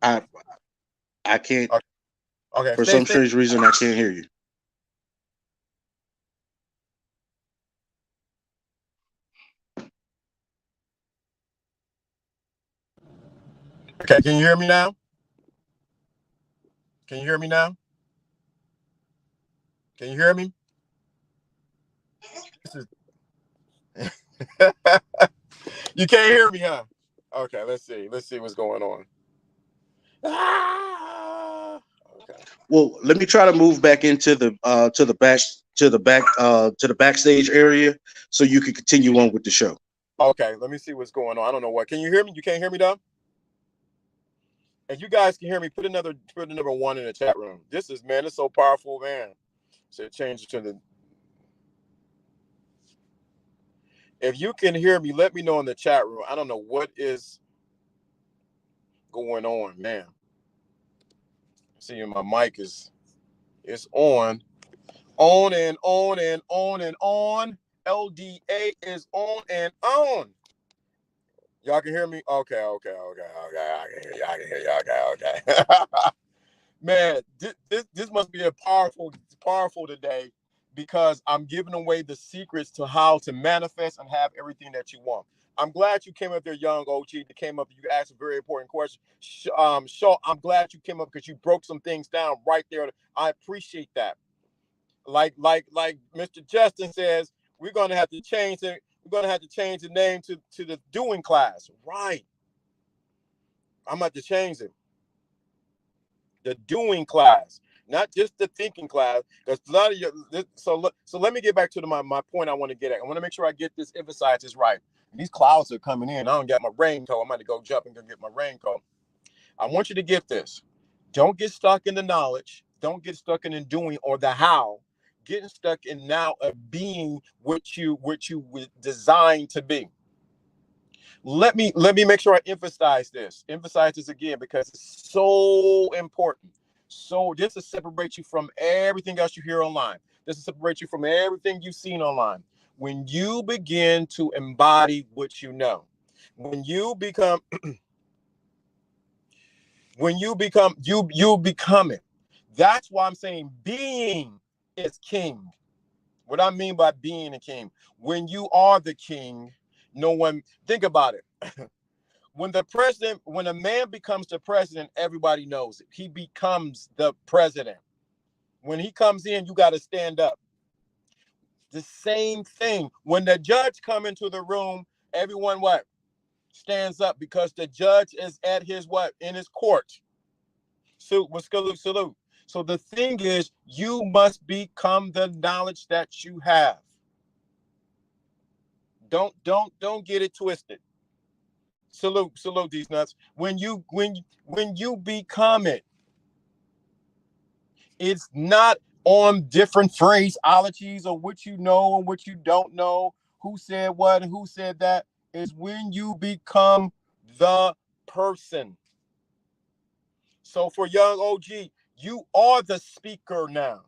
I can't.
Okay.
For
Stay.
some strange reason, I can't hear you.
Okay. Can you hear me now? Can you hear me now? Can you hear me? This is. You can't hear me, huh? Okay. Let's see. Let's see what's going on. Okay.
Well, let me try to move back into the backstage area so you can continue on with the show.
Okay. Let me see what's going on. I don't know what. Can you hear me? You can't hear me, though. If you guys can hear me, put another one in the chat room. This is man. It's so powerful, man. So change it to the. If you can hear me, let me know in the chat room. I don't know what is going on, man. See, my mic is on and on and on and on. LDA is on and on. Y'all can hear me? Okay. I can hear you. Okay. Man, this must be a powerful today, because I'm giving away the secrets to how to manifest and have everything that you want. I'm glad you came up there, young OG. You came up, you asked a very important question. Shaw, I'm glad you came up because you broke some things down right there. I appreciate that. Like Mr. Justin says, we're gonna have to change it. We're gonna have to change the name to the doing class. Right. I'm about to change it. The doing class, not just the thinking class. Because a lot of you. So let me get back to my point. I want to get at. I want to make sure I get this, emphasize this right. These clouds are coming in. I don't got my raincoat. I'm going to go jump and go get my raincoat. I want you to get this. Don't get stuck in the knowledge. Don't get stuck in the doing or the how. Getting stuck in now of being what you were designed to be. Let me make sure I emphasize this again, because it's so important. So this to separate you from everything else you hear online. This to separate you from everything you've seen online. When you begin to embody what you know, when you become you become it. That's why I'm saying being is king. What I mean by being a king, when you are the king, no one, think about it. When a man becomes the president, everybody knows it. He becomes the president. When he comes in, you got to stand up. The same thing. When the judge come into the room, everyone what? Stands up, because the judge is at his what? In his court. Salute. So the thing is, you must become the knowledge that you have. Don't get it twisted. Salute these nuts. When you become it, it's not on different phraseologies or what you know and what you don't know, who said what and who said that. Is when you become the person. So for young OG, you are the speaker now.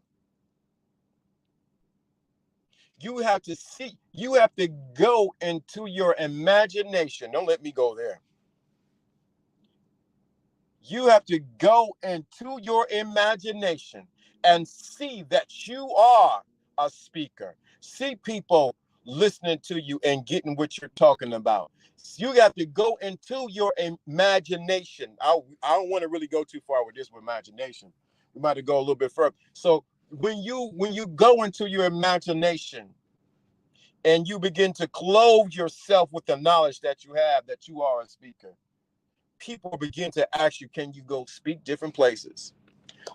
You have to go into your imagination. Don't let me go there. You have to go into your imagination and see that you are a speaker. See people listening to you and getting what you're talking about. You have to go into your imagination. I don't want to really go too far with this with imagination. We might have to go a little bit further. So when you go into your imagination and you begin to clothe yourself with the knowledge that you have, that you are a speaker, people begin to ask you, can you go speak different places?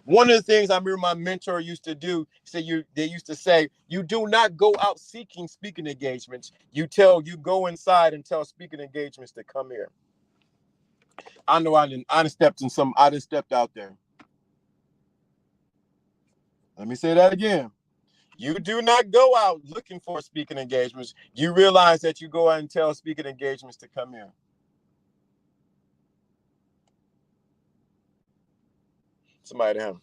One of the things I remember my mentor used to do, they used to say, you do not go out seeking speaking engagements. You go inside and tell speaking engagements to come here. I know I didn't stepped out there. Let me say that again. You do not go out looking for speaking engagements. You realize that you go out and tell speaking engagements to come here. Somebody to him.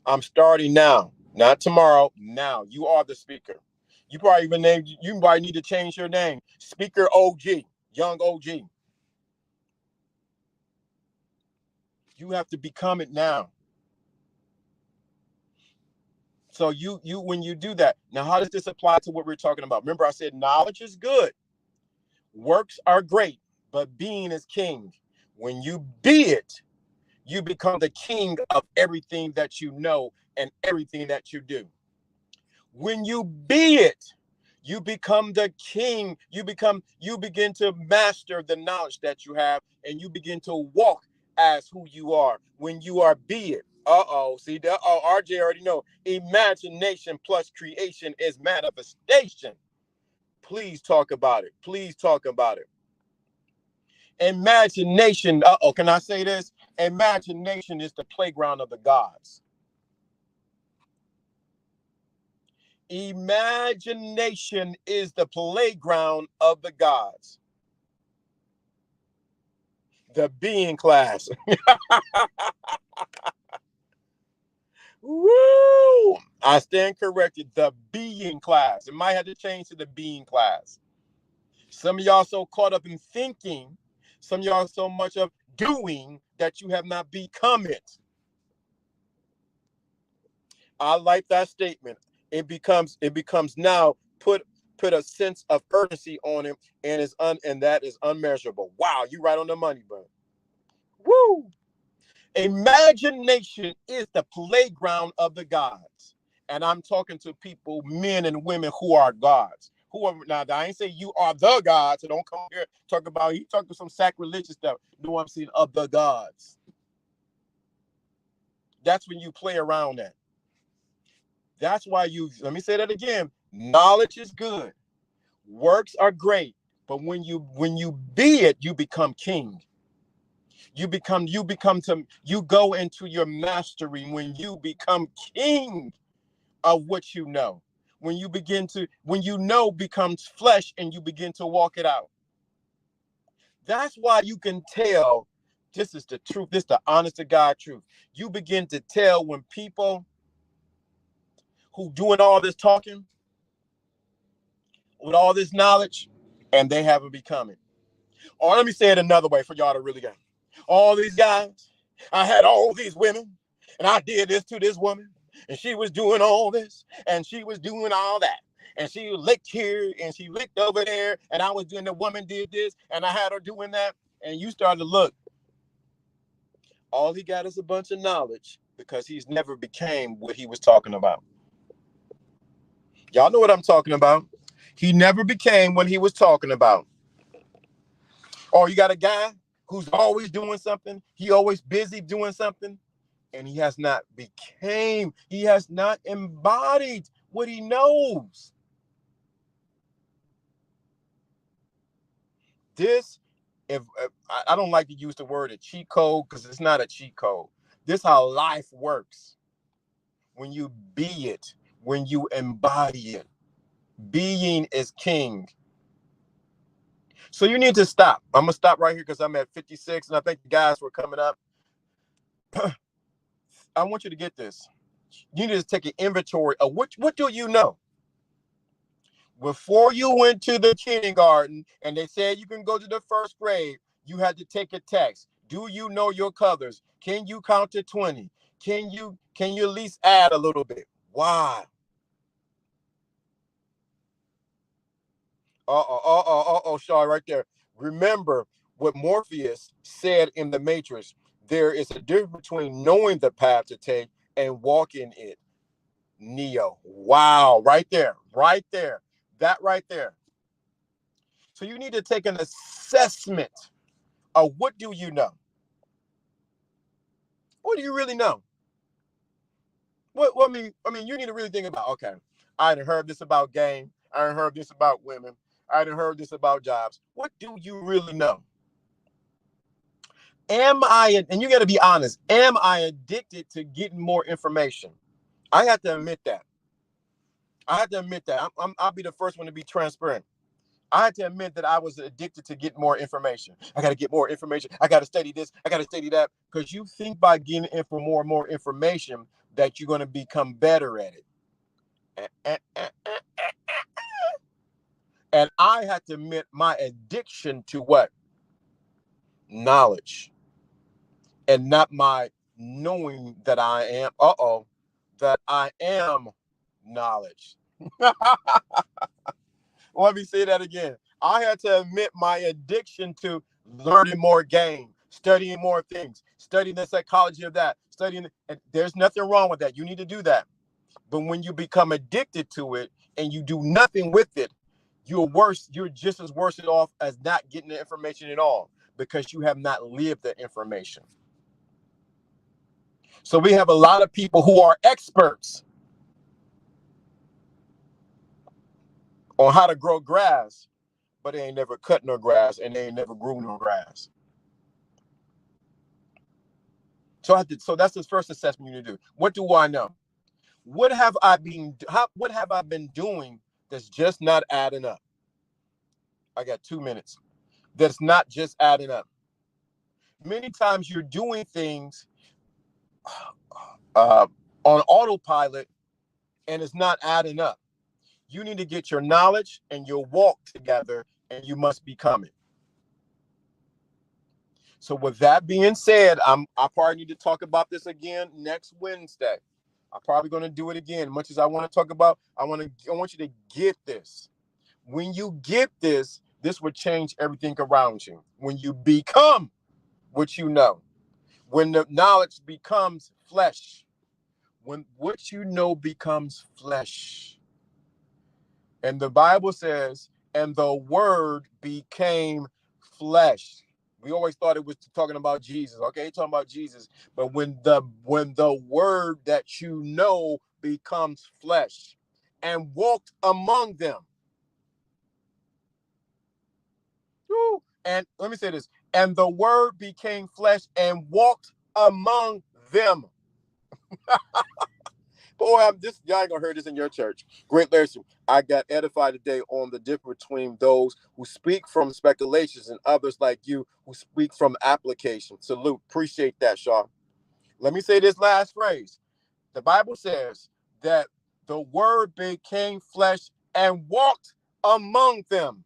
I'm starting now, not tomorrow. Now you are the speaker. You probably need to change your name. Speaker OG, young OG. You have to become it now. So when you do that, now how does this apply to what we're talking about? Remember, I said knowledge is good. Works are great, but being is king. When you be it, you become the king of everything that you know and everything that you do. When you be it, you become the king. You begin to master the knowledge that you have, and you begin to walk as who you are. When you are be it. See that? RJ already know. Imagination plus creation is manifestation. Please talk about it. Imagination. Can I say this? Imagination is the playground of the gods. Imagination is the playground of the gods. The being class. Woo! I stand corrected. The being class. It might have to change to the being class. Some of y'all so caught up in thinking, some of y'all so much of doing that you have not become it. I like that statement. It becomes now put a sense of urgency on him, and that is unmeasurable. Wow, you right on the money, bro. Woo! Imagination is the playground of the gods. And I'm talking to people, men and women who are gods. Now, I ain't saying you are the gods, so don't come here talk about, he talking some sacrilegious stuff. No, I'm saying of the gods. That's when you play around that. That's why let me say that again. Knowledge is good. Works are great. But when you be it, you become king. You go into your mastery when you become king of what you know. when you know becomes flesh and you begin to walk it out. That's why you can tell, this is the truth, this is the honest to God truth. You begin to tell when people who doing all this talking with all this knowledge and they haven't become it. Or let me say it another way for y'all to really get it. All these guys, I had all these women, and I did this to this woman, and she was doing all this, and she was doing all that. And she licked here, and she licked over there, and I was doing, the woman did this, and I had her doing that. And you start to look. All he got is a bunch of knowledge because he's never became what he was talking about. Y'all know what I'm talking about. He never became what he was talking about. Or you got a guy who's always doing something. He always busy doing something. And he has not embodied what he knows. This, if I don't like to use the word a cheat code because it's not a cheat code. This is how life works. When you be it, when you embody it. Being is king. So you need to stop. I'm going to stop right here because I'm at 56 and I think the guys were coming up. I want you to get this. You need to take an inventory of what do you know? Before you went to the kindergarten and they said you can go to the first grade, you had to take a test. Do you know your colors? Can you count to 20? Can you at least add a little bit? Why? Shaw, right there. Remember what Morpheus said in the Matrix. There is a difference between knowing the path to take and walking it. Neo. Wow. Right there. Right there. That right there. So you need to take an assessment of what do you know? What do you really know? I mean, you need to really think about, okay, I done heard this about game. I done heard this about women. I done heard this about jobs. What do you really know? And you got to be honest, am I addicted to getting more information? I have to admit that. I'll be the first one to be transparent. I had to admit that I was addicted to getting more information. I got to get more information. I got to study this. I got to study that. Because you think by getting more and more information that you're going to become better at it. And I had to admit my addiction to what? Knowledge. And not my knowing that I am, that I am knowledge. Let me say that again. I had to admit my addiction to learning more game, studying more things, studying the psychology of that, and there's nothing wrong with that. You need to do that. But when you become addicted to it and you do nothing with it, you're just as worse off as not getting the information at all because you have not lived the information. So we have a lot of people who are experts on how to grow grass, but they ain't never cut no grass and they ain't never grew no grass. So that's the first assessment you need to do. What do I know? What have I been doing that's just not adding up? I got 2 minutes. That's not just adding up. Many times you're doing things on autopilot and it's not adding up. You need to get your knowledge and your walk together and you must become it. So with that being said, I probably need to talk about this again next Wednesday. I'm probably going to do it again. Much as I want to talk about, I want you to get this. When you get this, this will change everything around you. When you become what you know, when the knowledge becomes flesh, when what you know becomes flesh. And the Bible says, and the word became flesh. We always thought it was talking about Jesus. Okay, talking about Jesus. But when the word that you know becomes flesh and walked among them. Woo, and let me say this. And the word became flesh and walked among them. Boy, have this. Y'all ain't gonna hear this in your church. Great lesson. I got edified today on the difference between those who speak from speculations and others like you who speak from application. Salute. Appreciate that, Shaw. Let me say this last phrase. The Bible says that the word became flesh and walked among them.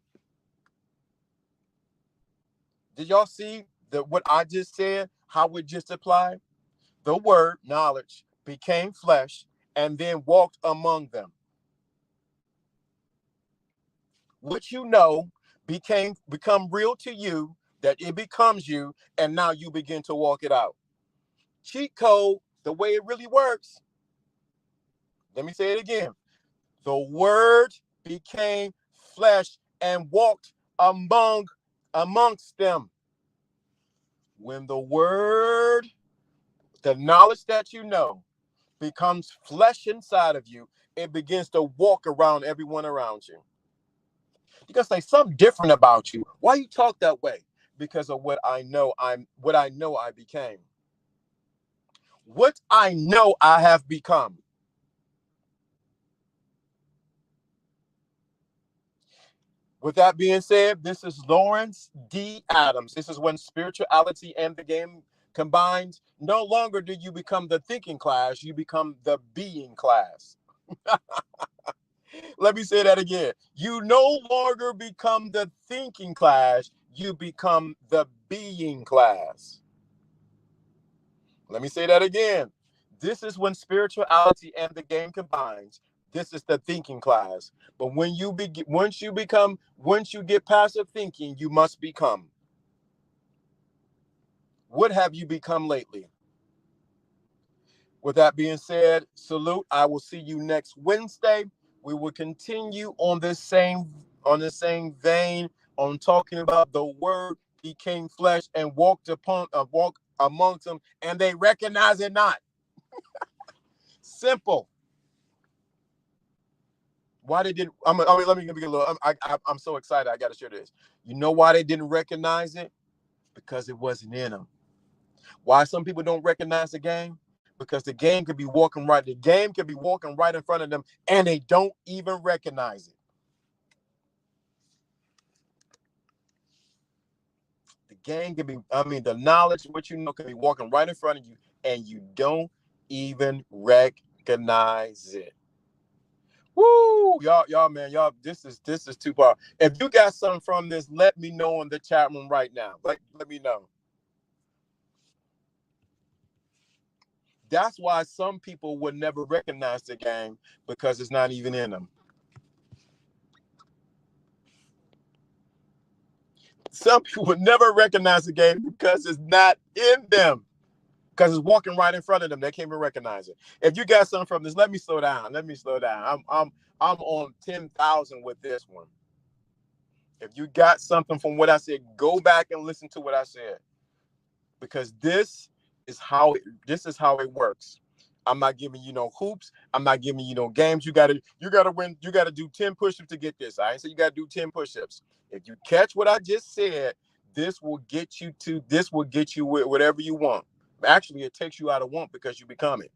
Did y'all see what I just said? How it just applied? The word, knowledge, became flesh and then walked among them. What you know become real to you, that it becomes you, and now you begin to walk it out. Cheat code, the way it really works. Let me say it again. The word became flesh and walked amongst them. When the word, the knowledge that you know, becomes flesh inside of you, it begins to walk around everyone around you. You're gonna say something different about you. Why you talk that way? Because of what I know I became. What I know I have become. With that being said, this is Lawrence D. Adams. This is when spirituality and the game combined. No longer do you become the thinking class, you become the being class. Let me say that again. You no longer become the thinking class, you become the being class. Let me say that again. This is when spirituality and the game combines. This is the thinking class. But once you get passive thinking, you must become. What have you become lately? With that being said, salute. I will see you next Wednesday. We will continue on the same vein on talking about the word became flesh and walked amongst them, and they recognize it not. Simple. Why they didn't? Let me give you a little. I'm so excited. I got to share this. You know why they didn't recognize it? Because it wasn't in them. Why some people don't recognize the game? Because the game could be walking right. The game could be walking right in front of them, and they don't even recognize it. The game can be. The knowledge, what you know, can be walking right in front of you, and you don't even recognize it. Woo, y'all, man, y'all. This is too far. If you got something from this, let me know in the chat room right now. Let me know. That's why some people would never recognize the game, because it's not even in them. Some people would never recognize the game because it's not in them. Because it's walking right in front of them. They can't even recognize it. If you got something from this, let me slow down. I'm on 10,000 with this one. If you got something from what I said, go back and listen to what I said. Because this is how it works. I'm not giving you no hoops. I'm not giving you no games. You gotta win. You gotta do 10 push-ups to get this. I ain't say you gotta do 10 push-ups. If you catch what I just said, this will get you whatever you want. Actually, it takes you out of want because you become it.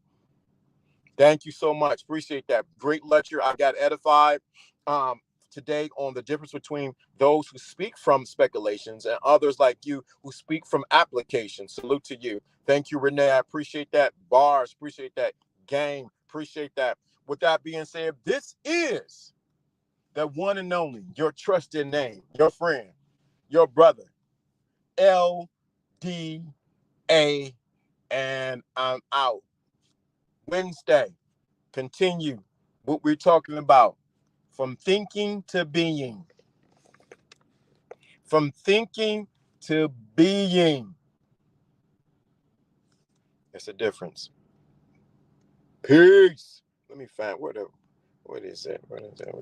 Thank you so much. Appreciate that. Great lecture. I got edified today on the difference between those who speak from speculations and others like you who speak from application. Salute to you. Thank you, Renee. I appreciate that. Bars, appreciate that. Game, appreciate that. With that being said, this is the one and only, your trusted name, your friend, your brother, LDA, and I'm out. Wednesday, continue what we're talking about. From thinking to being. From thinking to being. That's a difference. Peace. Let me find what is that? What is that?